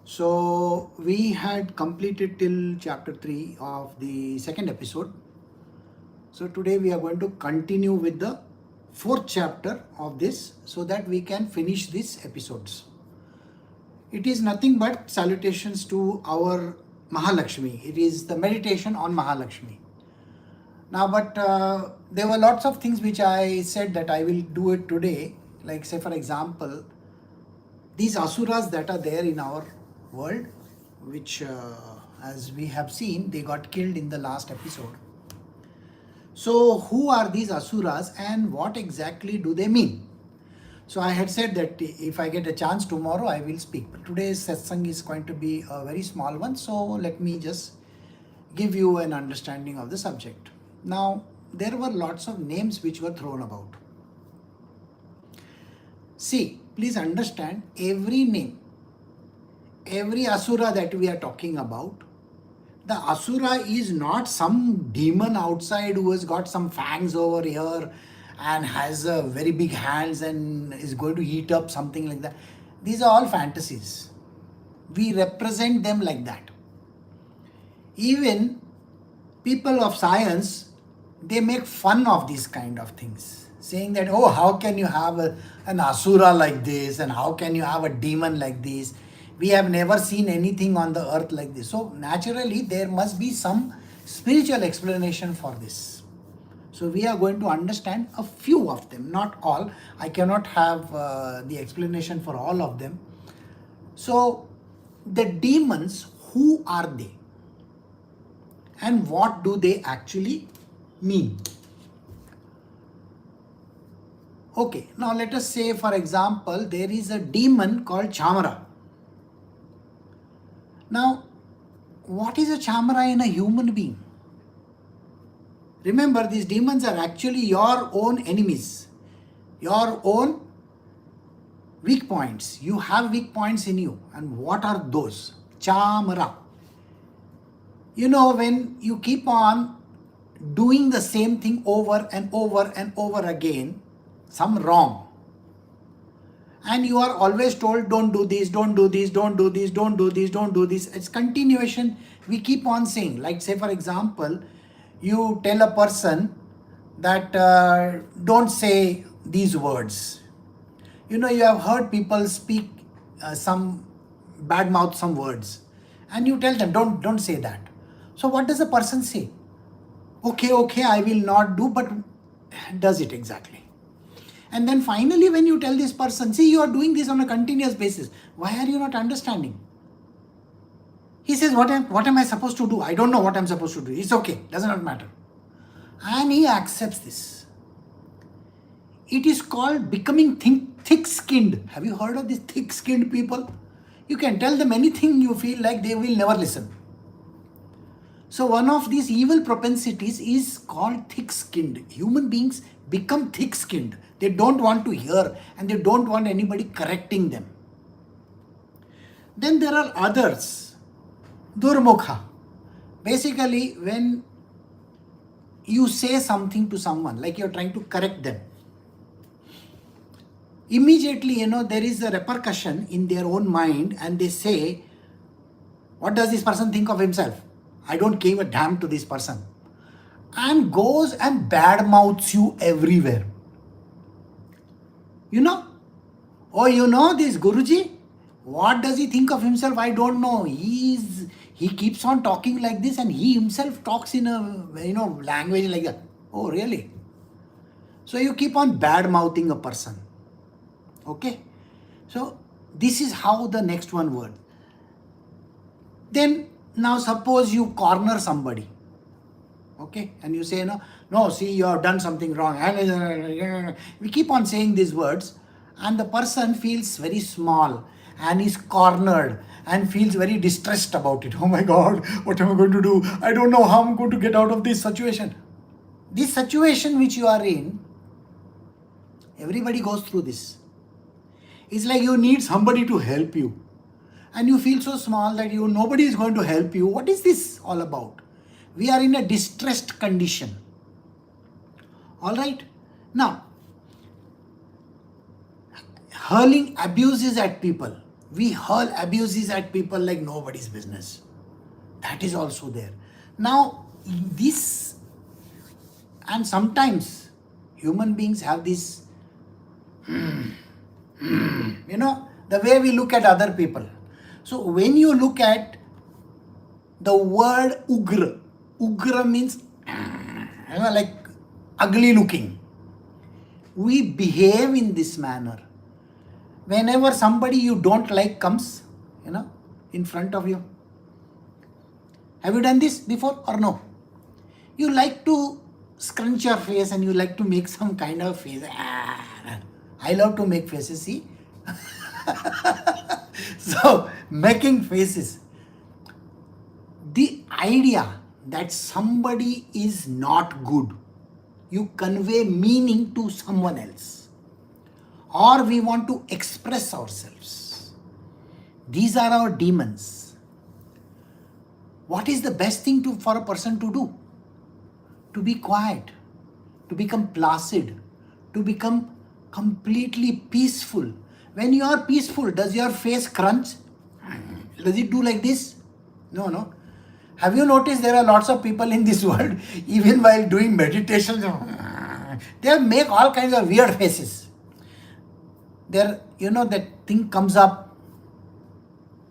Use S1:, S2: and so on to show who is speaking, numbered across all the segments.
S1: So we had completed till chapter 3 of the second episode. So today we are going to continue with the fourth chapter of this so that we can finish these episodes. It is nothing but salutations to our Mahalakshmi. It is the meditation on Mahalakshmi. Now, but there were lots of things which I said that I will do it today. Like say for example, these asuras that are there in our world, which as we have seen, they got killed in the last episode. So who are these asuras and what exactly do they mean? So I had said that if I get a chance tomorrow, I will speak. But today's satsang is going to be a very small one. So let me just give you an understanding of the subject. Now, there were lots of names which were thrown about. See, please understand, every name, every asura that we are talking about, the asura is not some demon outside who has got some fangs over here and has very big hands and is going to eat up something like that. These are all fantasies. We represent them like that. Even people of science, they make fun of these kind of things, saying that, oh, how can you have an asura like this and how can you have a demon like this? We have never seen anything on the earth like this. So naturally, there must be some spiritual explanation for this. So we are going to understand a few of them, not all. I cannot have the explanation for all of them. So the demons, who are they? And what do they actually mean? Okay, now let us say, for example, there is a demon called Chamara. Now, what is a Chamara in a human being? Remember, these demons are actually your own enemies, your own weak points. You have weak points in you. And what are those? Chamara. You know, when you keep on doing the same thing over and over and over again, some wrong, and you are always told, don't do this, don't do this, don't do this, don't do this, don't do this. It's continuation. We keep on saying, like say for example, you tell a person that don't say these words. You know, you have heard people speak some bad mouth some words, and you tell them, don't say that. So what does the person say? Okay, I will not do, but does it exactly. And then finally, when you tell this person, see, you are doing this on a continuous basis. Why are you not understanding? He says, what am I supposed to do? I don't know what I'm supposed to do. It's okay, does not matter. And he accepts this. It is called becoming thick-skinned. Have you heard of these thick-skinned people? You can tell them anything, you feel like they will never listen. So one of these evil propensities is called thick-skinned. Human beings become thick-skinned. They don't want to hear and they don't want anybody correcting them. Then there are others. Durmukha. Basically, when you say something to someone, like you're trying to correct them, immediately, there is a repercussion in their own mind and they say, what does this person think of himself? I don't give a damn to this person. And goes and badmouths you everywhere. Oh, this Guruji, what does he think of himself? I don't know. He keeps on talking like this and he himself talks in a, language like that. Oh, really? So you keep on badmouthing a person. Okay? So this is how the next one word. Then, now suppose you corner somebody, okay, and you say, no, see, you have done something wrong. We keep on saying these words and the person feels very small and is cornered and feels very distressed about it. Oh my God, what am I going to do? I don't know how I'm going to get out of this situation. This situation which you are in, everybody goes through this. It's like you need somebody to help you. And you feel so small that nobody is going to help you. What is this all about? We are in a distressed condition. All right. Now, hurling abuses at people. We hurl abuses at people like nobody's business. That is also there. Now, this, and sometimes human beings have this, the way we look at other people. So when you look at the word ugra means like ugly looking. We behave in this manner. Whenever somebody you don't like comes, in front of you. Have you done this before or no? You like to scrunch your face and you like to make some kind of face. I love to make faces, see? So, making faces. The idea that somebody is not good, you convey meaning to someone else, or we want to express ourselves. These are our demons. What is the best thing for a person to do? To be quiet, to become placid, to become completely peaceful. When you are peaceful, does your face crunch? Does it do like this? No. Have you noticed there are lots of people in this world, even while doing meditation, they make all kinds of weird faces. That thing comes up.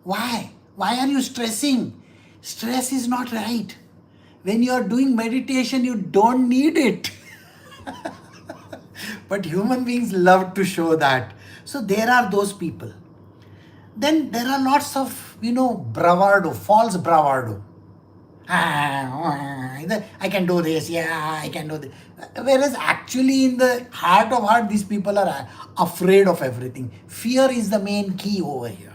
S1: Why? Why are you stressing? Stress is not right. When you are doing meditation, you don't need it. But human beings love to show that. So there are those people. Then there are lots of, bravado, false bravado. I can do this, I can do this. Whereas actually in the heart of heart, these people are afraid of everything. Fear is the main key over here.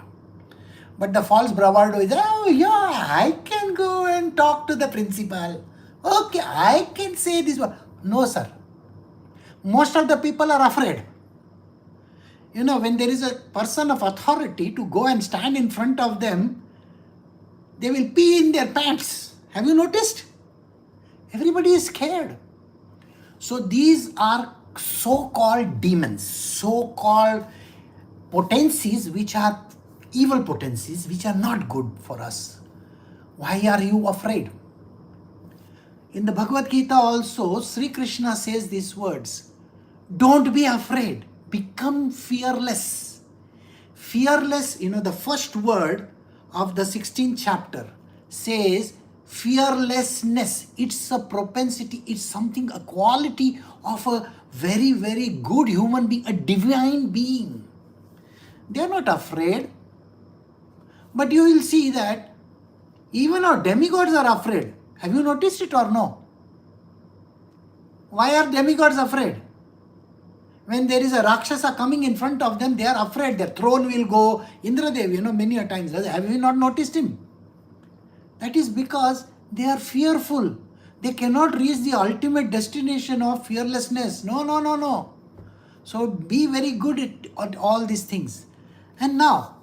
S1: But the false bravado is, I can go and talk to the principal. Okay, I can say this one. No, sir. Most of the people are afraid. When there is a person of authority to go and stand in front of them, they will pee in their pants. Have you noticed? Everybody is scared. So these are so-called demons, so-called potencies which are evil potencies, which are not good for us. Why are you afraid? In the Bhagavad Gita also, Sri Krishna says these words, don't be afraid, become fearless. Fearless, the first word of the 16th chapter says fearlessness. It's a propensity, it's something, a quality of a very, very good human being, a divine being. They are not afraid. But you will see that even our demigods are afraid. Have you noticed it or no? Why are demigods afraid? When there is a Rakshasa coming in front of them, they are afraid. Their throne will go. Indradev, many a times. Have you not noticed him? That is because they are fearful. They cannot reach the ultimate destination of fearlessness. No. So be very good at all these things. And now,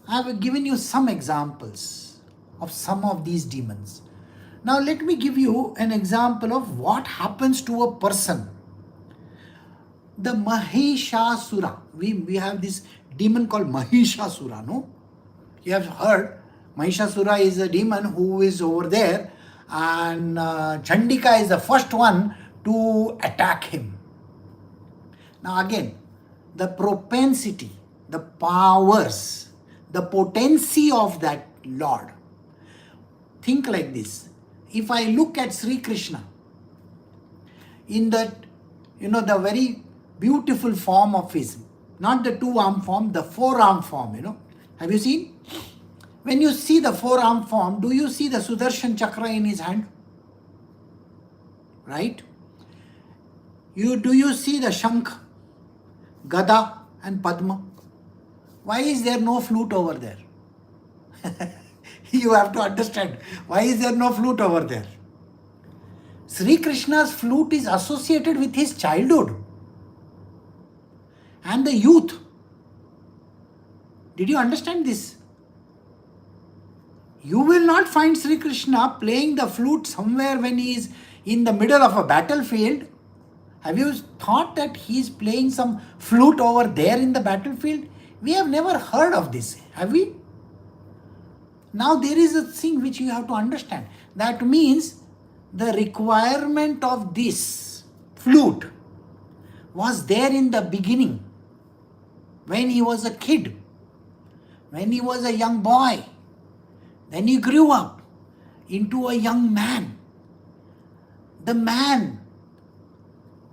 S1: I have given you some examples of some of these demons. Now let me give you an example of what happens to a person. The Mahishasura. We have this demon called Mahishasura, no? You have heard Mahishasura is a demon who is over there, and Chandika is the first one to attack him. Now again, the propensity, the powers, the potency of that Lord. Think like this. If I look at Sri Krishna in that, the very beautiful form of his, not the two-arm form, the four-arm form, Have you seen? When you see the four-arm form, do you see the Sudarshan Chakra in his hand? Right? Do you see the Shankh, Gada and Padma? Why is there no flute over there? You have to understand. Why is there no flute over there? Sri Krishna's flute is associated with his childhood and the youth. Did you understand this? You will not find Sri Krishna playing the flute somewhere when he is in the middle of a battlefield. Have you thought that he is playing some flute over there in the battlefield? We have never heard of this, have we? Now there is a thing which you have to understand. That means the requirement of this flute was there in the beginning, when he was a kid, when he was a young boy. Then he grew up into a young man. The man,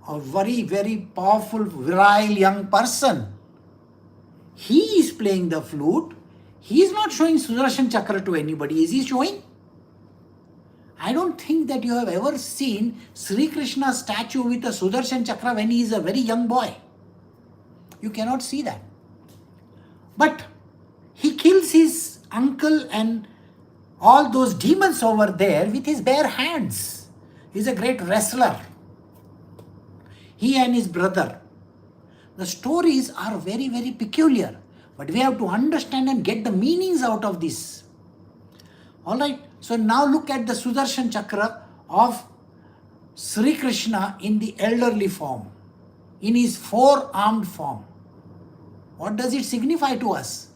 S1: a very, very powerful, virile young person, he is playing the flute. He is not showing Sudarshan Chakra to anybody. Is he showing? I don't think that you have ever seen Sri Krishna's statue with a Sudarshan Chakra when he is a very young boy. You cannot see that. But he kills his uncle and all those demons over there with his bare hands. He is a great wrestler. He and his brother. The stories are very, very peculiar. But we have to understand and get the meanings out of this. Alright, so now look at the Sudarshan Chakra of Sri Krishna in the elderly form, in his four-armed form. What does it signify to us?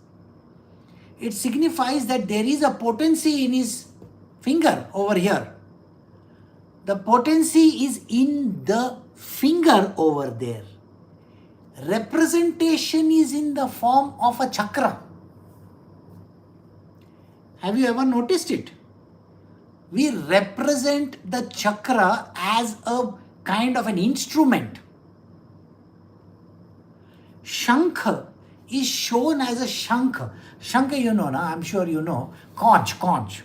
S1: It signifies that there is a potency in his finger over here. The potency is in the finger over there. Representation is in the form of a chakra. Have you ever noticed it? We represent the chakra as a kind of an instrument. Shankha is shown as a shankha. Shankha, you know, I'm sure you know. Conch.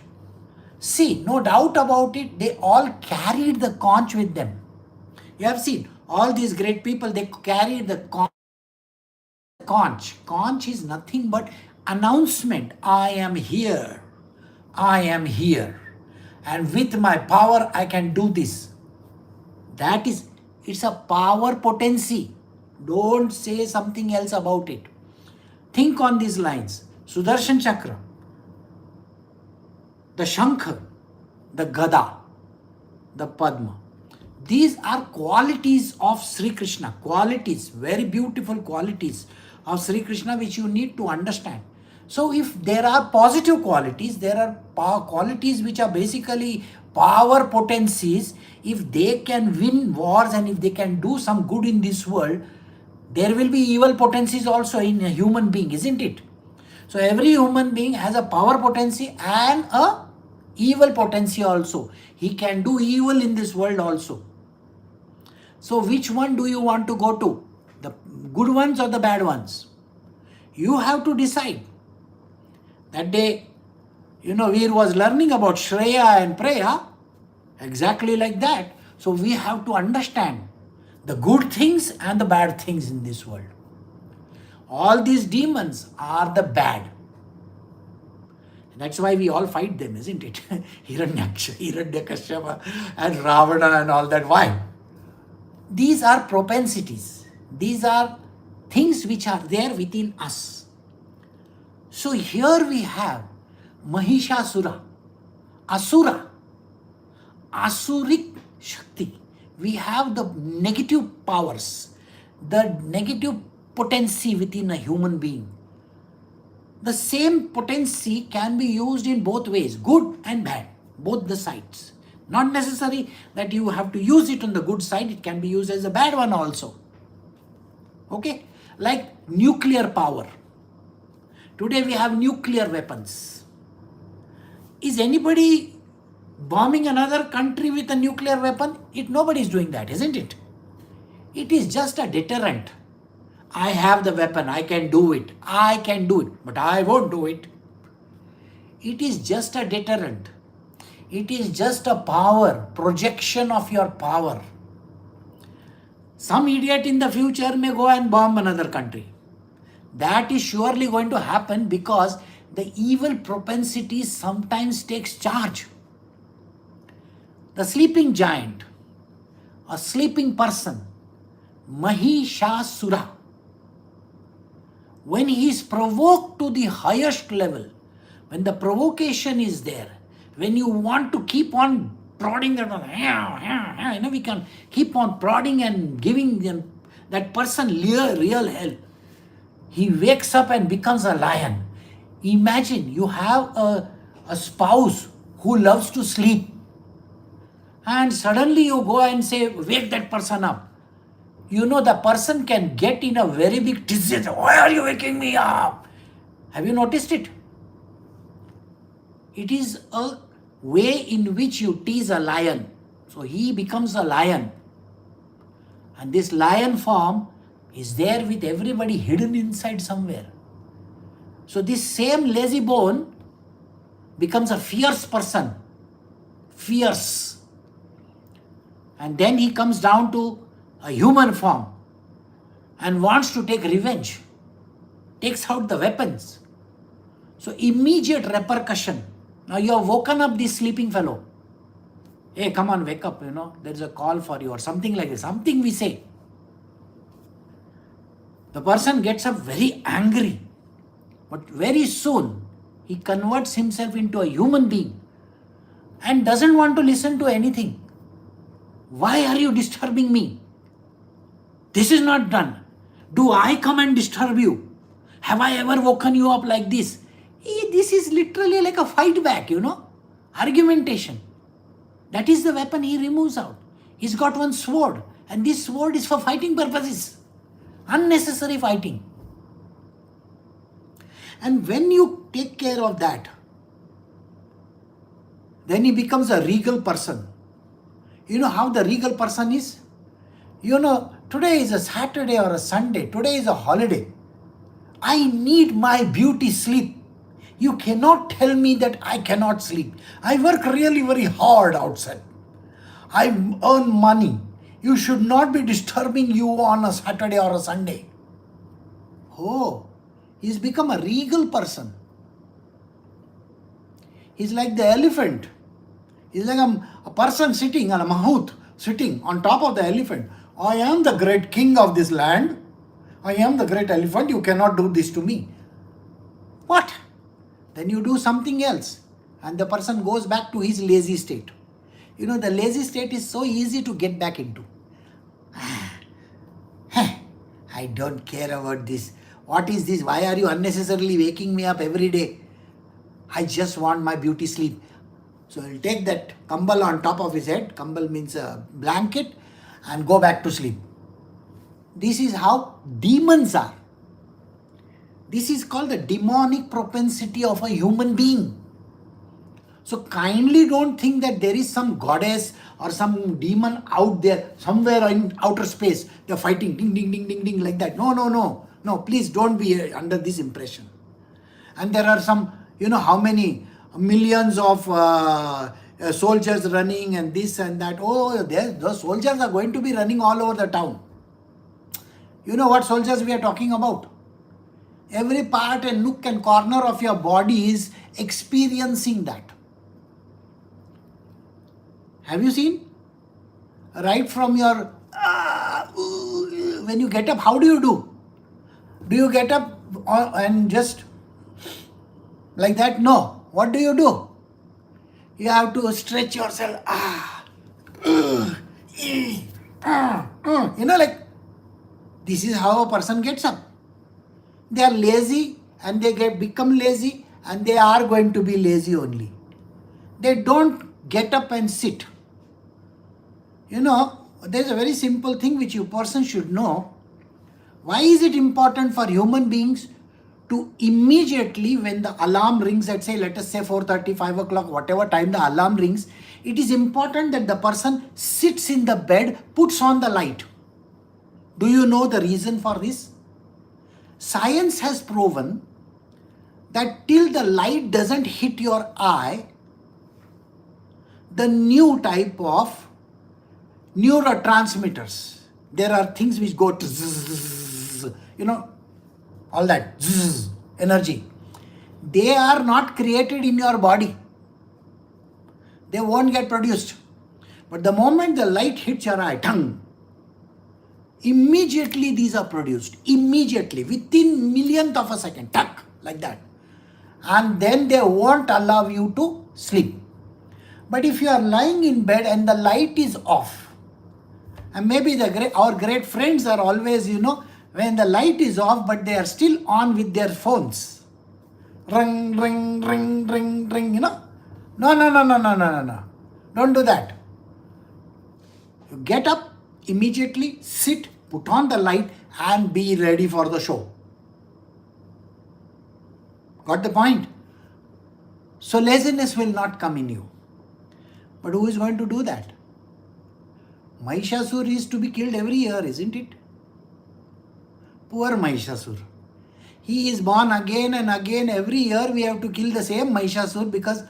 S1: See, no doubt about it, they all carried the conch with them. You have seen, all these great people, they carried the conch. Conch is nothing but announcement. I am here. I am here. And with my power, I can do this. That is, it's a power potency. Don't say something else about it. Think on these lines. Sudarshan Chakra, the Shankha, the Gada, the Padma. These are qualities of Sri Krishna. Qualities, very beautiful qualities of Sri Krishna which you need to understand. So if there are positive qualities, there are qualities which are basically power potencies. If they can win wars and if they can do some good in this world, there will be evil potencies also in a human being, isn't it? So every human being has a power potency and a evil potency also. He can do evil in this world also. So which one do you want to go to? The good ones or the bad ones? You have to decide. That day, Veer was learning about Shreya and Preya, exactly like that. So we have to understand the good things and the bad things in this world. All these demons are the bad. That's why we all fight them, isn't it? Hiranyaksha, Hiranyakashyapa and Ravana and all that. Why? These are propensities. These are things which are there within us. So here we have Mahishasura, Asura, Asuric Shakti. We have the negative powers, the negative potency within a human being. The same potency can be used in both ways, good and bad, both the sides. Not necessary that you have to use it on the good side, it can be used as a bad one also. Okay? Like nuclear power. Today we have nuclear weapons. Is anybody bombing another country with a nuclear weapon? Nobody is doing that, isn't it? It is just a deterrent. I have the weapon, I can do it, but I won't do it. It is just a deterrent. It is just a power, projection of your power. Some idiot in the future may go and bomb another country. That is surely going to happen because the evil propensity sometimes takes charge. The sleeping giant, a sleeping person, Mahishasura, when he is provoked to the highest level, when the provocation is there, when you want to keep on prodding that, we can keep on prodding and giving them, that person real hell. He wakes up and becomes a lion. Imagine you have a spouse who loves to sleep, and suddenly you go and say, wake that person up. You know, the person can get in a very big disease. Why are you waking me up? Have you noticed it? It is a way in which you tease a lion. So he becomes a lion. And this lion form is there with everybody hidden inside somewhere. So this same lazy bone becomes a fierce person. Fierce. And then he comes down to a human form and wants to take revenge. Takes out the weapons. So immediate repercussion. Now you have woken up this sleeping fellow. Hey, come on, wake up, there's a call for you or something like this. Something we say. The person gets up very angry. But very soon, he converts himself into a human being and doesn't want to listen to anything. Why are you disturbing me? This is not done. Do I come and disturb you? Have I ever woken you up like this? This is literally like a fight back, argumentation. That is the weapon he removes out. He's got one sword, and this sword is for fighting purposes. Unnecessary fighting. And when you take care of that, then he becomes a regal person. You know how the regal person is? Today is a Saturday or a Sunday. Today is a holiday. I need my beauty sleep. You cannot tell me that I cannot sleep. I work really very hard outside. I earn money. You should not be disturbing you on a Saturday or a Sunday. Oh, he's become a regal person. He's like the elephant. He's like a person sitting on a mahout, sitting on top of the elephant. I am the great king of this land. I am the great elephant. You cannot do this to me. What? Then you do something else. And the person goes back to his lazy state. The lazy state is so easy to get back into. I don't care about this. What is this? Why are you unnecessarily waking me up every day? I just want my beauty sleep. So he'll take that kambal on top of his head. Kambal means a blanket. And go back to sleep. This is how demons are. This is called the demonic propensity of a human being. So kindly don't think that there is some goddess or some demon out there, somewhere in outer space. They're fighting, ding, ding, ding, ding, ding, like that. No, please don't be under this impression. And there are some, how many millions of soldiers running and this and that. Oh, those soldiers are going to be running all over the town. You know what soldiers we are talking about? Every part and nook and corner of your body is experiencing that. Have you seen? Right from your, when you get up, how do you do? Do you get up and just like that? No. What do? You have to stretch yourself. Like this is how a person gets up. They are lazy and they become lazy and they are going to be lazy only. They don't get up and sit. There's a very simple thing which you person should know. Why is it important for human beings to immediately when the alarm rings at let us say 4:30, 5 o'clock, whatever time the alarm rings, it is important that the person sits in the bed, puts on the light. Do you know the reason for this? Science has proven that till the light doesn't hit your eye, the new type of neurotransmitters, there are things which go to zzz, all that zzz, energy. They are not created in your body. They won't get produced. But the moment the light hits your eye, immediately these are produced. Immediately, within millionth of a second, like that. And then they won't allow you to sleep. But if you are lying in bed and the light is off, and maybe our great friends are always, when the light is off, but they are still on with their phones. Ring, ring, ring, ring, ring, you know. No, no, no, no, no, no, no, no. Don't do that. You get up immediately, sit, put on the light, and be ready for the show. Got the point? So laziness will not come in you. But who is going to do that? Mahishasur is to be killed every year, isn't it? Poor Mahishasur. He is born again and again. Every year we have to kill the same Mahishasur, because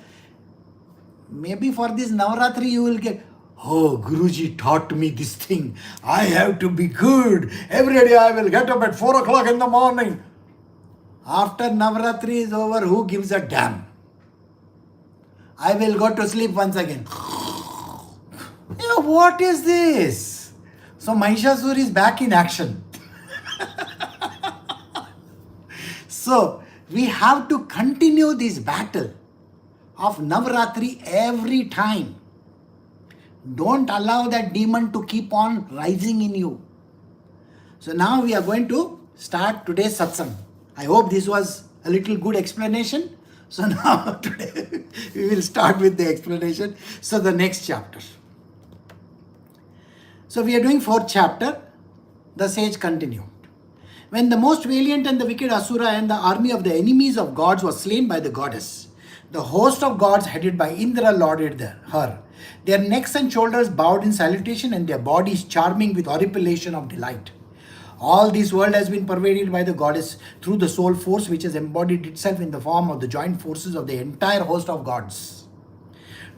S1: maybe for this Navaratri you will get, oh, Guruji taught me this thing. I have to be good. Every day I will get up at 4 o'clock in the morning. After Navaratri is over, who gives a damn? I will go to sleep once again. What is this? So Mahishasur is back in action. So we have to continue this battle of Navaratri every time. Don't allow that demon to keep on rising in you. So now we are going to start today's satsang. I hope this was a little good explanation. So now today we will start with the explanation. So the next chapter. So we are doing 4th chapter. The sage continued. When the most valiant and the wicked Asura and the army of the enemies of gods was slain by the goddess, the host of gods headed by Indra lauded her. Their necks and shoulders bowed in salutation and their bodies charming with horripilation of delight. All this world has been pervaded by the goddess through the soul force which has embodied itself in the form of the joint forces of the entire host of gods.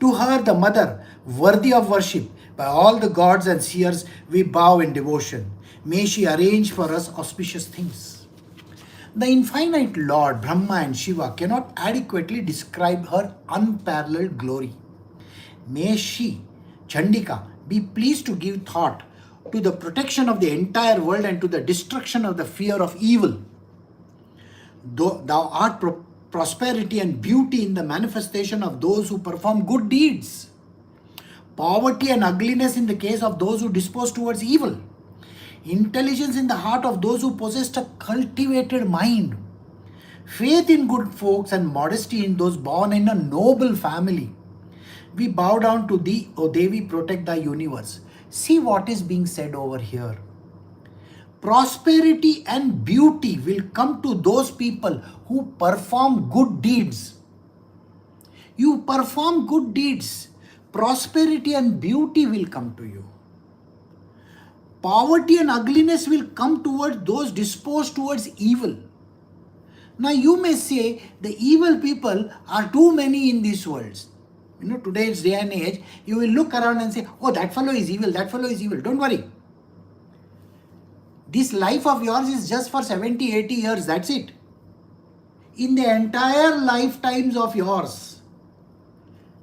S1: To her, the mother, worthy of worship by all the gods and seers, we bow in devotion. May she arrange for us auspicious things. The infinite Lord, Brahma and Shiva, cannot adequately describe her unparalleled glory. May she, Chandika, be pleased to give thought to the protection of the entire world and to the destruction of the fear of evil. Thou art prosperity and beauty in the manifestation of those who perform good deeds. Poverty and ugliness in the case of those who dispose towards evil. Intelligence in the heart of those who possess a cultivated mind. Faith in good folks and modesty in those born in a noble family. We bow down to thee, O Devi, protect thy universe. See what is being said over here. Prosperity and beauty will come to those people who perform good deeds. You perform good deeds, prosperity and beauty will come to you. Poverty and ugliness will come towards those disposed towards evil. Now you may say the evil people are too many in these worlds. Today's day and age, you will look around and say, oh, that fellow is evil, that fellow is evil. Don't worry. This life of yours is just for 70, 80 years, that's it. In the entire lifetimes of yours,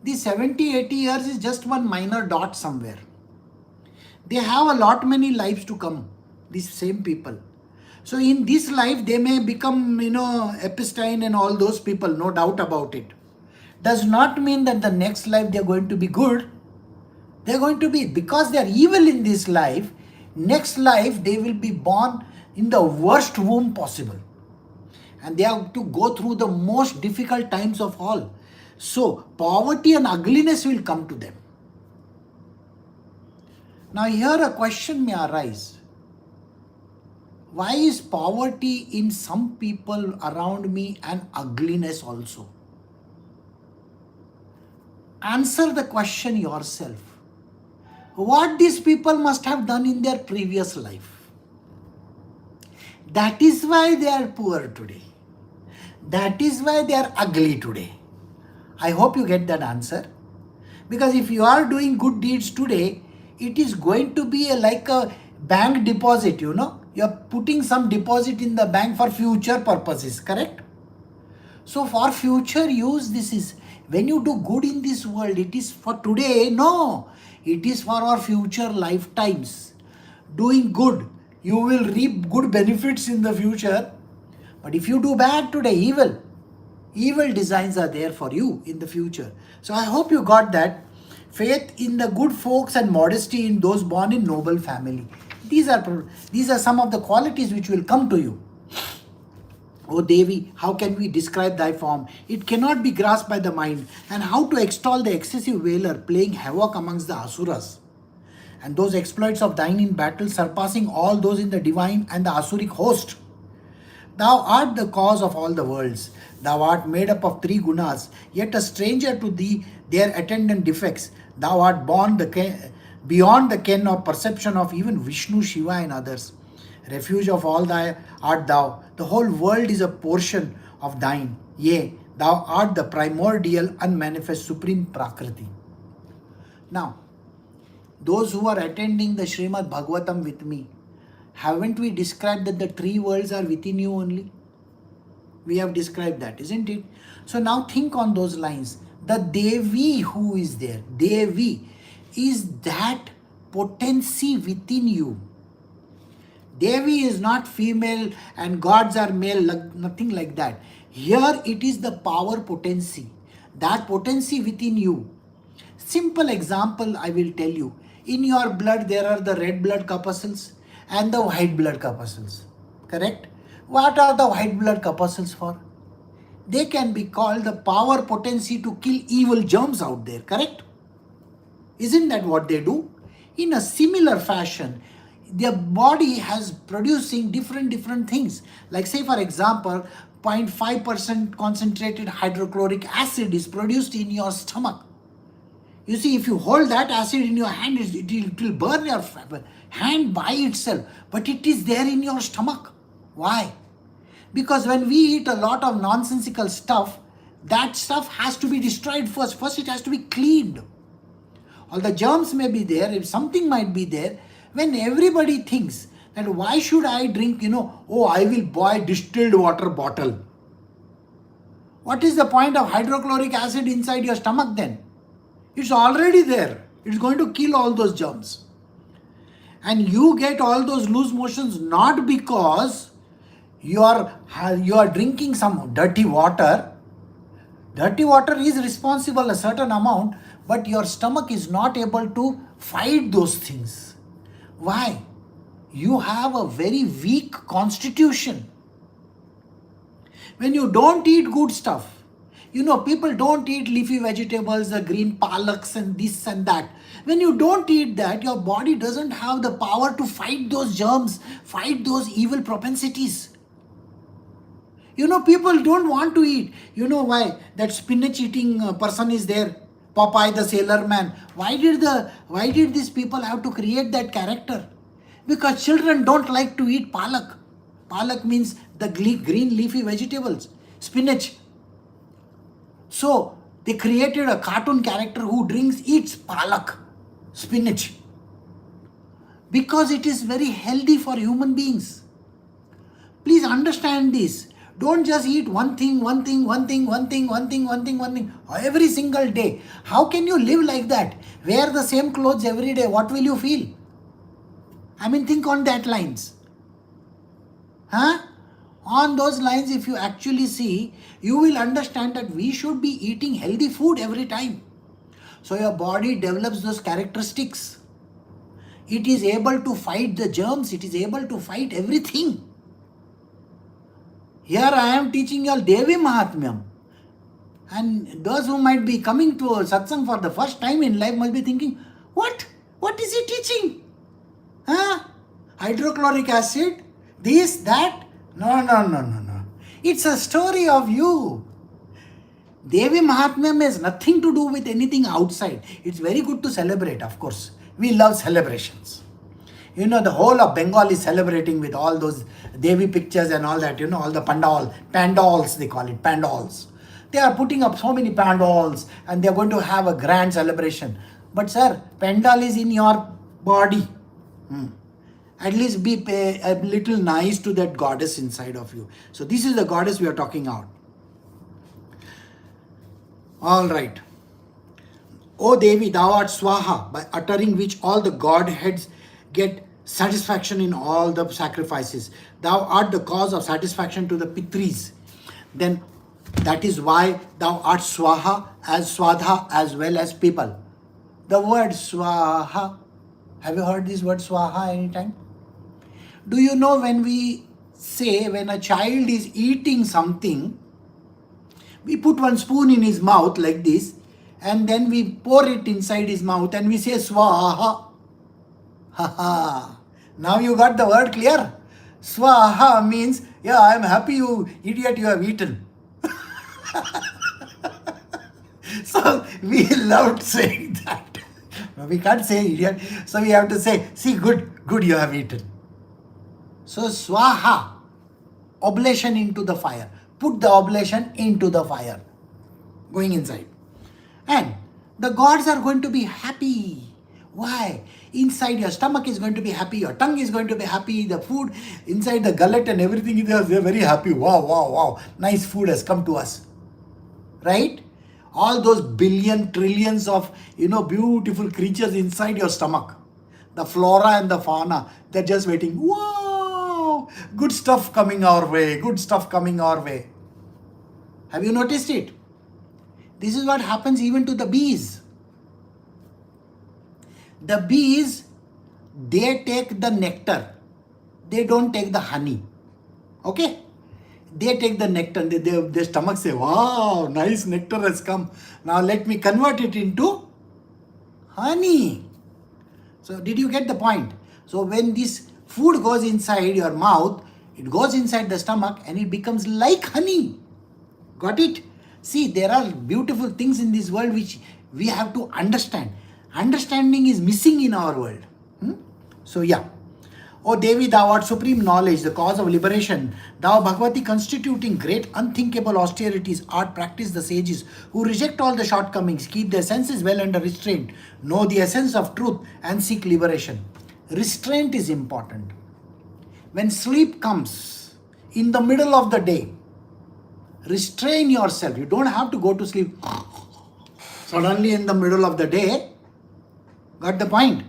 S1: these 70, 80 years is just one minor dot somewhere. They have a lot many lives to come, these same people. So in this life, they may become, Epstein and all those people, no doubt about it. Does not mean that the next life they are going to be good. They are going to be, because they are evil in this life, next life they will be born in the worst womb possible. And they have to go through the most difficult times of all. So poverty and ugliness will come to them. Now here a question may arise. Why is poverty in some people around me and ugliness also? Answer the question yourself. What these people must have done in their previous life. That is why they are poor today. That is why they are ugly today. I hope you get that answer. Because if you are doing good deeds today, it is going to be like a bank deposit, You are putting some deposit in the bank for future purposes, correct? So for future use, this is, when you do good in this world, it is for today. No, it is for our future lifetimes. Doing good, you will reap good benefits in the future. But if you do bad today, evil designs are there for you in the future. So I hope you got that. Faith in the good folks and modesty in those born in noble family. These are some of the qualities which will come to you. O Devi, how can we describe thy form? It cannot be grasped by the mind. And how to extol the excessive valour playing havoc amongst the asuras. And those exploits of thine in battle surpassing all those in the divine and the asuric host. Thou art the cause of all the worlds. Thou art made up of three gunas, yet a stranger to thee, their attendant defects. Thou art beyond the ken of perception of even Vishnu, Shiva and others. Refuge of all thy art thou. The whole world is a portion of thine. Yea, thou art the primordial, unmanifest, supreme Prakriti. Now, those who are attending the Srimad Bhagavatam with me, haven't we described that the three worlds are within you only? We have described that, isn't it? So now think on those lines. The Devi who is there, Devi, is that potency within you. Devi is not female and gods are male, nothing like that. Here it is the power potency, that potency within you. Simple example I will tell you. In your blood there are the red blood corpuscles and the white blood corpuscles. Correct? What are the white blood corpuscles for? They can be called the power potency to kill evil germs out there. Correct? Isn't that what they do? In a similar fashion, their body has producing different things. Like say for example, 0.5% concentrated hydrochloric acid is produced in your stomach. You see, if you hold that acid in your hand, it will burn your hand by itself. But it is there in your stomach. Why? Because when we eat a lot of nonsensical stuff, that stuff has to be destroyed first. First it has to be cleaned. All the germs may be there, if something might be there. When everybody thinks that why should I drink, I will buy distilled water bottle. What is the point of hydrochloric acid inside your stomach then? It's already there. It's going to kill all those germs. And you get all those loose motions not because you are drinking some dirty water. Dirty water is responsible a certain amount, but your stomach is not able to fight those things. Why? You have a very weak constitution. When you don't eat good stuff, people don't eat leafy vegetables, the green palaks and this and that. When you don't eat that, your body doesn't have the power to fight those germs, fight those evil propensities. People don't want to eat. You know why? That spinach eating person is there. Popeye the Sailor Man. Why did these people have to create that character? Because children don't like to eat palak. Palak means the green leafy vegetables. Spinach. So they created a cartoon character who eats palak, spinach. Because it is very healthy for human beings. Please understand this. Don't just eat one thing every single day. How can you live like that? Wear the same clothes every day. What will you feel? Think on that lines. On those lines, if you actually see, you will understand that we should be eating healthy food every time. So your body develops those characteristics. It is able to fight the germs. It is able to fight everything. Here I am teaching you all Devi Mahatamyam. And those who might be coming to satsang for the first time in life must be thinking, what? What is he teaching? Hydrochloric acid? This, that? No. It's a story of you. Devi Mahatamyam has nothing to do with anything outside. It's very good to celebrate, of course. We love celebrations. The whole of Bengal is celebrating with all those Devi pictures and all that, all the pandals they call it, pandals. They are putting up so many pandals and they are going to have a grand celebration. But sir, pandal is in your body. At least be a little nice to that goddess inside of you. So this is the goddess we are talking about. All right. O Devi, thou art Swaha, by uttering which all the godheads get satisfaction in all the sacrifices. Thou art the cause of satisfaction to the Pitris. Then that is why thou art Swaha as Swadha as well as people. The word Swaha, have you heard this word Swaha anytime? Do you know when we say when a child is eating something, we put one spoon in his mouth like this and then we pour it inside his mouth and we say swaha. Now you got the word clear? Swaha means, yeah, I am happy you idiot, you have eaten. So we loved saying that. We can't say idiot, so we have to say, see, good you have eaten. So swaha, oblation into the fire. Put the oblation into the fire, going inside. And the gods are going to be happy. Why? Inside your stomach is going to be happy, your tongue is going to be happy, the food inside the gullet and everything, they're very happy. Wow, nice food has come to us. Right? All those billion, trillions of, beautiful creatures inside your stomach. The flora and the fauna, they're just waiting. Wow, good stuff coming our way, good stuff coming our way. Have you noticed it? This is what happens even to the bees. The bees, they take the nectar. They don't take the honey. Okay? They take the nectar. Their stomach say, wow, nice nectar has come. Now let me convert it into honey. So did you get the point? So when this food goes inside your mouth, it goes inside the stomach and it becomes like honey. Got it? See, there are beautiful things in this world which we have to understand. Understanding is missing in our world. So yeah. O Devi, thou art supreme knowledge, the cause of liberation. Thou Bhagavati, constituting great unthinkable austerities, art practice the sages who reject all the shortcomings, keep their senses well under restraint, know the essence of truth and seek liberation. Restraint is important. When sleep comes in the middle of the day, restrain yourself. You don't have to go to sleep suddenly in the middle of the day. Got the point?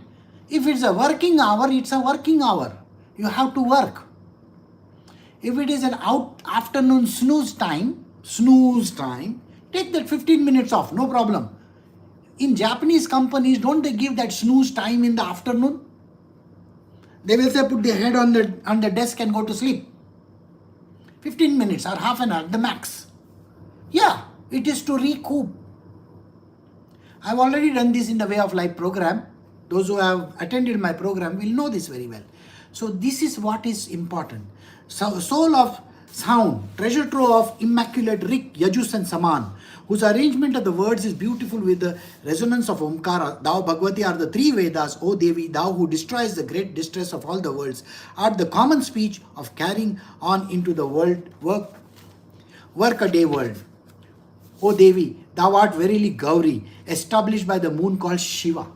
S1: If it's a working hour, it's a working hour. You have to work. If it is an afternoon snooze time, take that 15 minutes off, no problem. In Japanese companies, don't they give that snooze time in the afternoon? They will say put their head on the desk and go to sleep. 15 minutes or half an hour, the max. Yeah, it is to recoup. I've already done this in the Way of Life program. Those who have attended my program will know this very well. So this is what is important. So, soul of sound, treasure trove of immaculate Rik, Yajus and Saman, whose arrangement of the words is beautiful with the resonance of Omkara. Thou Bhagavati are the three Vedas. O Devi, thou who destroys the great distress of all the worlds, art the common speech of carrying on into the world, work-a-day world. O Devi, thou art verily Gauri, established by the moon called Shiva.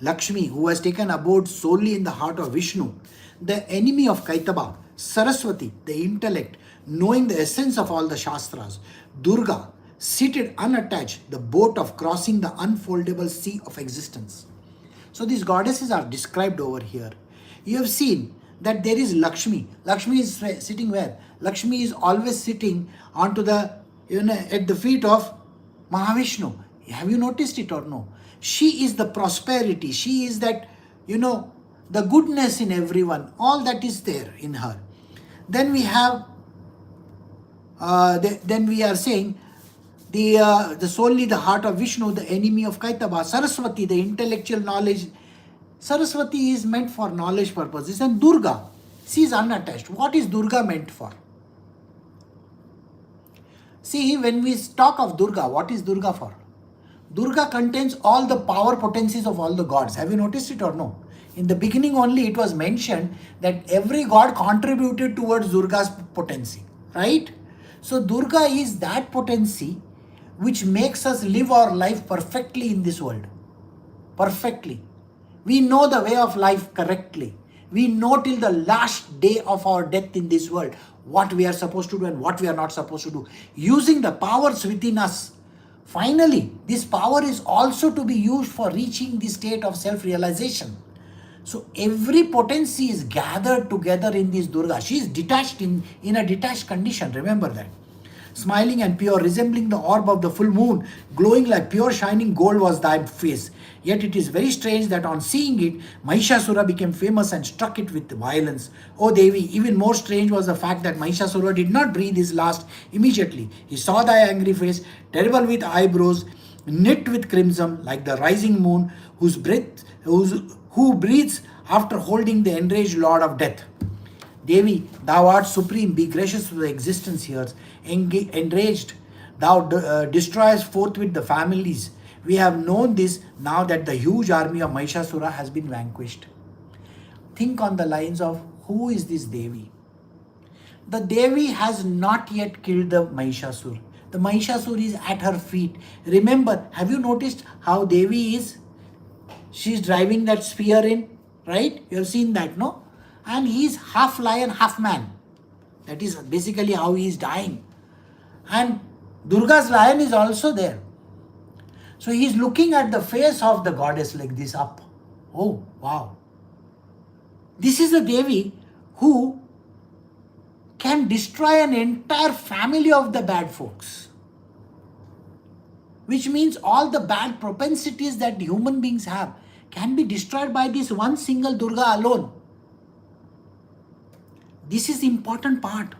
S1: Lakshmi, who has taken abode solely in the heart of Vishnu, the enemy of Kaitaba. Saraswati, the intellect, knowing the essence of all the Shastras. Durga, seated unattached, the boat of crossing the unfoldable sea of existence. So these goddesses are described over here. You have seen that there is Lakshmi. Lakshmi is sitting where? Lakshmi is always sitting onto the, at the feet of Mahavishnu. Have you noticed it or no? She is the prosperity. She is that, the goodness in everyone. All that is there in her. Then we have, then we are saying, the solely the heart of Vishnu, the enemy of Kaitaba. Saraswati, the intellectual knowledge. Saraswati is meant for knowledge purposes. And Durga, she is unattached. What is Durga meant for? See, when we talk of Durga, what is Durga for? Durga contains all the power potencies of all the gods. Have you noticed it or no? In the beginning only it was mentioned that every god contributed towards Durga's potency. Right? So Durga is that potency which makes us live our life perfectly in this world. Perfectly. We know the way of life correctly. We know till the last day of our death in this world what we are supposed to do and what we are not supposed to do. Using the powers within us. Finally, this power is also to be used for reaching the state of self-realization. So every potency is gathered together in this Durga. She is detached in a detached condition. Remember that. smiling and pure, resembling the orb of the full moon, glowing like pure shining gold was thy face. Yet it is very strange that on seeing it, Mahishasura became famous and struck it with violence. O Devi, even more strange was the fact that Mahishasura did not breathe his last immediately. He saw thy angry face, terrible with eyebrows, knit with crimson, like the rising moon, who breathes after holding the enraged lord of death. Devi, thou art supreme, be gracious to the existence here. Enraged, thou destroyest forthwith the families. We have known this now that the huge army of Mahishasura has been vanquished. Think on the lines of who is this Devi? The Devi has not yet killed the Mahishasur. The Mahishasur is at her feet. Remember, have you noticed how Devi is? She's driving that spear in, right? You have seen that, no? And he is half lion, half man. That is basically how he is dying. And Durga's lion is also there. So he is looking at the face of the goddess like this up. Oh, wow. This is a Devi who can destroy an entire family of the bad folks. Which means all the bad propensities that human beings have can be destroyed by this one single Durga alone. This is the important part.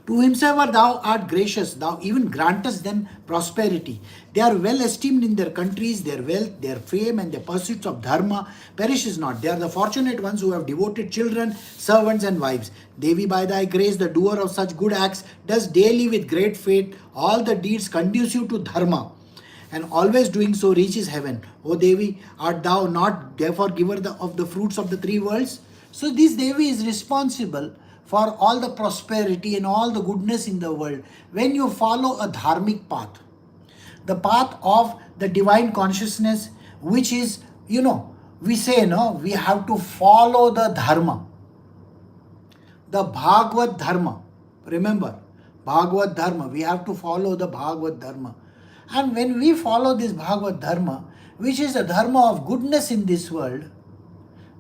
S1: To whomsoever thou art gracious, thou even grantest them prosperity. They are well esteemed in their countries, their wealth, their fame, and their pursuits of dharma perishes not. They are the fortunate ones who have devoted children, servants, and wives. Devi, by thy grace, the doer of such good acts, does daily with great faith all the deeds conducive to dharma, and always doing so reaches heaven. O Devi, art thou not therefore giver of the fruits of the three worlds? So this Devi is responsible for all the prosperity and all the goodness in the world. When you follow a dharmic path, the path of the divine consciousness, which is, we say, we have to follow the dharma. The Bhagavad Dharma. Remember, Bhagavad Dharma. We have to follow the Bhagavad Dharma. And when we follow this Bhagavad Dharma, which is the dharma of goodness in this world,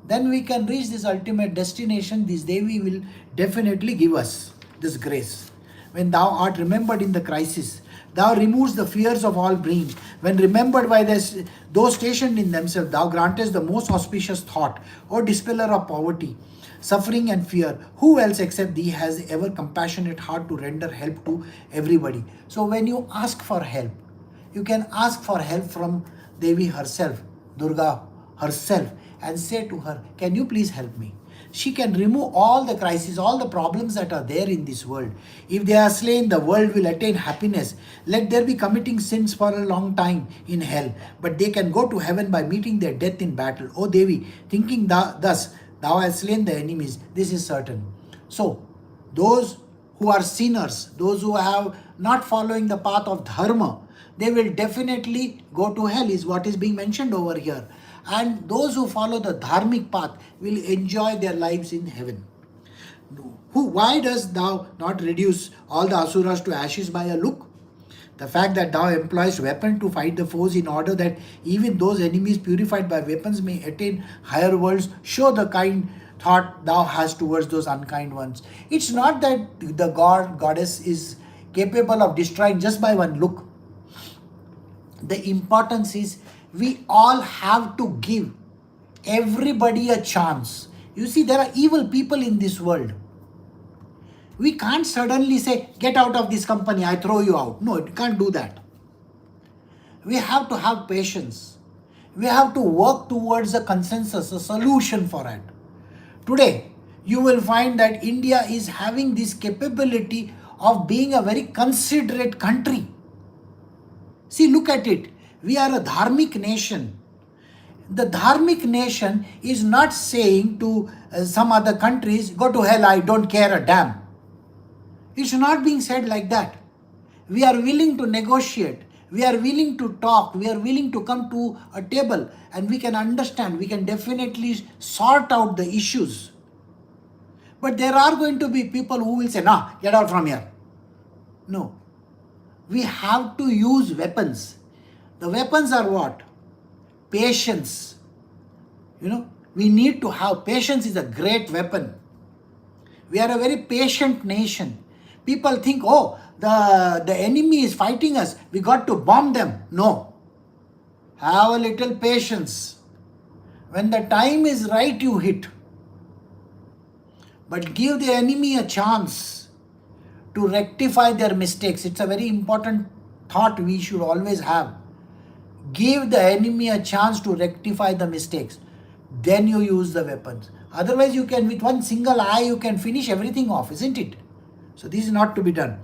S1: then we can reach this ultimate destination. This Devi will definitely give us this grace. When thou art remembered in the crisis, thou removes the fears of all beings. When remembered by those stationed in themselves, thou grantest the most auspicious thought, O dispeller of poverty, suffering and fear. Who else except thee has ever compassionate heart to render help to everybody? So when you ask for help, you can ask for help from Devi herself, Durga herself, and say to her, can you please help me? She can remove all the crises, all the problems that are there in this world. If they are slain, the world will attain happiness. Let there be committing sins for a long time in hell, but they can go to heaven by meeting their death in battle. O Devi, thinking thus, thou hast slain the enemies. This is certain. So, those who are sinners, those who have not following the path of dharma, they will definitely go to hell, is what is being mentioned over here. And those who follow the dharmic path will enjoy their lives in heaven. Why dost thou not reduce all the asuras to ashes by a look? The fact that thou employest weapons to fight the foes in order that even those enemies purified by weapons may attain higher worlds, show the kind thought thou hast towards those unkind ones. It's not that the goddess is capable of destroying just by one look. The importance is we all have to give everybody a chance. You see, there are evil people in this world. We can't suddenly say, get out of this company, I throw you out. No, you can't do that. We have to have patience. We have to work towards a consensus, a solution for it. Today, you will find that India is having this capability of being a very considerate country. See, look at it. We are a dharmic nation. The dharmic nation is not saying to some other countries, go to hell, I don't care a damn. It's not being said like that. We are willing to negotiate. We are willing to talk. We are willing to come to a table and we can understand. We can definitely sort out the issues. But there are going to be people who will say, nah, get out from here. No. We have to use weapons. The weapons are what? Patience. We need to have patience is a great weapon. We are a very patient nation. People think, oh, the enemy is fighting us, we got to bomb them. No. Have a little patience. When the time is right, you hit. But give the enemy a chance to rectify their mistakes. It's a very important thought we should always have. Give the enemy a chance to rectify the mistakes. Then you use the weapons. Otherwise, you can, with one single eye, you can finish everything off, isn't it? So this is not to be done.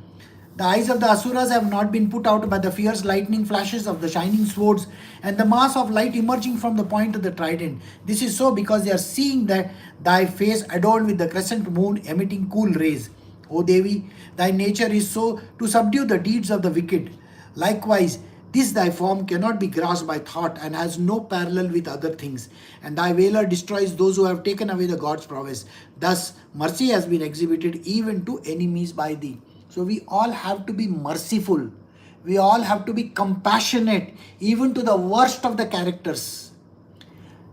S1: The eyes of the Asuras have not been put out by the fierce lightning flashes of the shining swords and the mass of light emerging from the point of the trident. This is so because they are seeing thy face adorned with the crescent moon emitting cool rays. O Devi, thy nature is so to subdue the deeds of the wicked. Likewise, this thy form cannot be grasped by thought and has no parallel with other things. And thy valor destroys those who have taken away the God's prowess. Thus, mercy has been exhibited even to enemies by thee. So we all have to be merciful. We all have to be compassionate, even to the worst of the characters.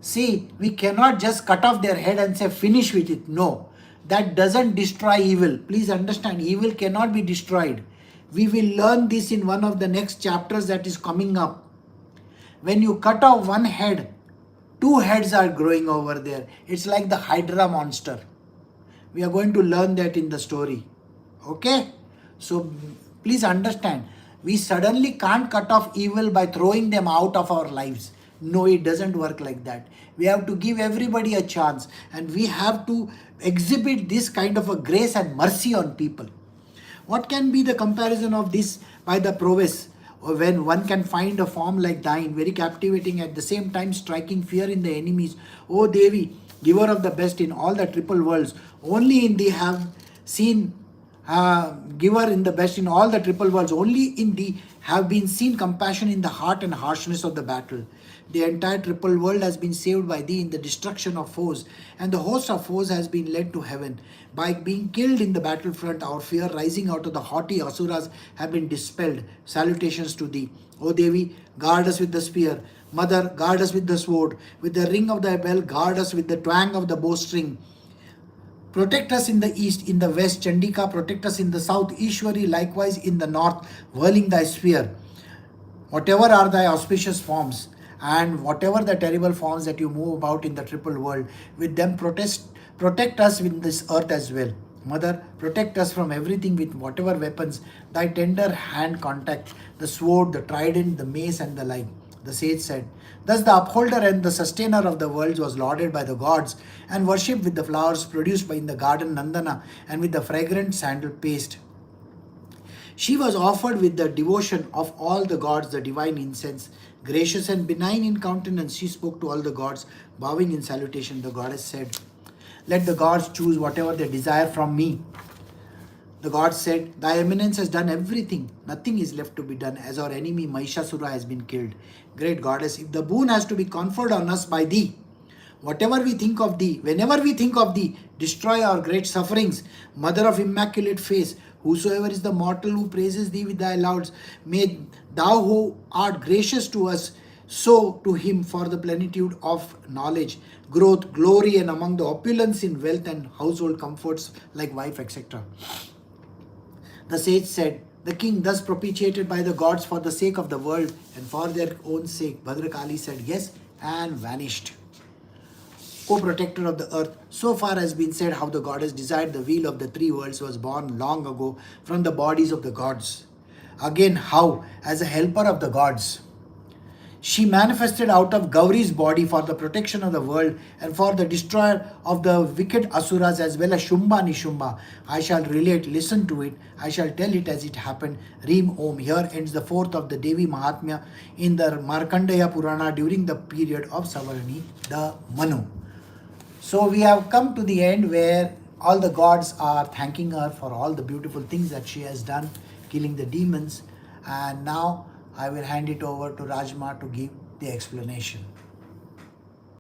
S1: See, we cannot just cut off their head and say, finish with it. No, that doesn't destroy evil. Please understand, evil cannot be destroyed. We will learn this in one of the next chapters that is coming up. When you cut off one head, two heads are growing over there. It's like the Hydra monster. We are going to learn that in the story. Okay? So please understand, we suddenly can't cut off evil by throwing them out of our lives. No, it doesn't work like that. We have to give everybody a chance, and we have to exhibit this kind of a grace and mercy on people. What can be the comparison of this by the prowess, or when one can find a form like thine, very captivating, at the same time striking fear in the enemies? O Devi, giver of the best in all the triple worlds, only in thee have seen giver in the best in all the triple worlds, only in thee have been seen compassion in the heart and harshness of the battle. The entire triple world has been saved by thee in the destruction of foes, and the host of foes has been led to heaven. By being killed in the battlefront, our fear rising out of the haughty Asuras have been dispelled. Salutations to thee. O Devi, guard us with the spear. Mother, guard us with the sword. With the ring of thy bell, guard us with the twang of the bowstring. Protect us in the east, in the west, Chandika, protect us in the south, Ishwari, likewise in the north, whirling thy spear. Whatever are thy auspicious forms, and whatever the terrible forms that you move about in the triple world, with them protect us with this earth as well. Mother, protect us from everything with whatever weapons thy tender hand contact, the sword, the trident, the mace, and the like. The sage said, thus the upholder and the sustainer of the worlds was lauded by the gods and worshipped with the flowers produced by in the garden Nandana and with the fragrant sandal paste. She was offered with the devotion of all the gods the divine incense. Gracious and benign in countenance, she spoke to all the gods. Bowing in salutation, the goddess said, let the gods choose whatever they desire from me. The gods said, thy eminence has done everything. Nothing is left to be done, as our enemy Mahishasura has been killed. Great goddess, if the boon has to be conferred on us by thee, whatever we think of thee, whenever we think of thee, destroy our great sufferings. Mother of immaculate face, whosoever is the mortal who praises thee with thy louds, may thou who art gracious to us, so to him for the plenitude of knowledge, growth, glory, and among the opulence in wealth and household comforts like wife, etc. The sage said, the king thus propitiated by the gods for the sake of the world and for their own sake, Bhadrakali said yes and vanished. Co-protector of the earth, so far has been said how the goddess desired the wheel of the three worlds was born long ago from the bodies of the gods. Again, how, as a helper of the gods, she manifested out of Gauri's body for the protection of the world and for the destroyer of the wicked Asuras as well as Shumba Nishumba. I shall relate, listen to it, I shall tell it as it happened. Reem Om. Here ends the fourth of the Devi Mahatamyam in the Markandeya Purana during the period of Savarni, the Manu. So we have come to the end where all the gods are thanking her for all the beautiful things that she has done, killing the demons. And now I will hand it over to Rajma to give the explanation.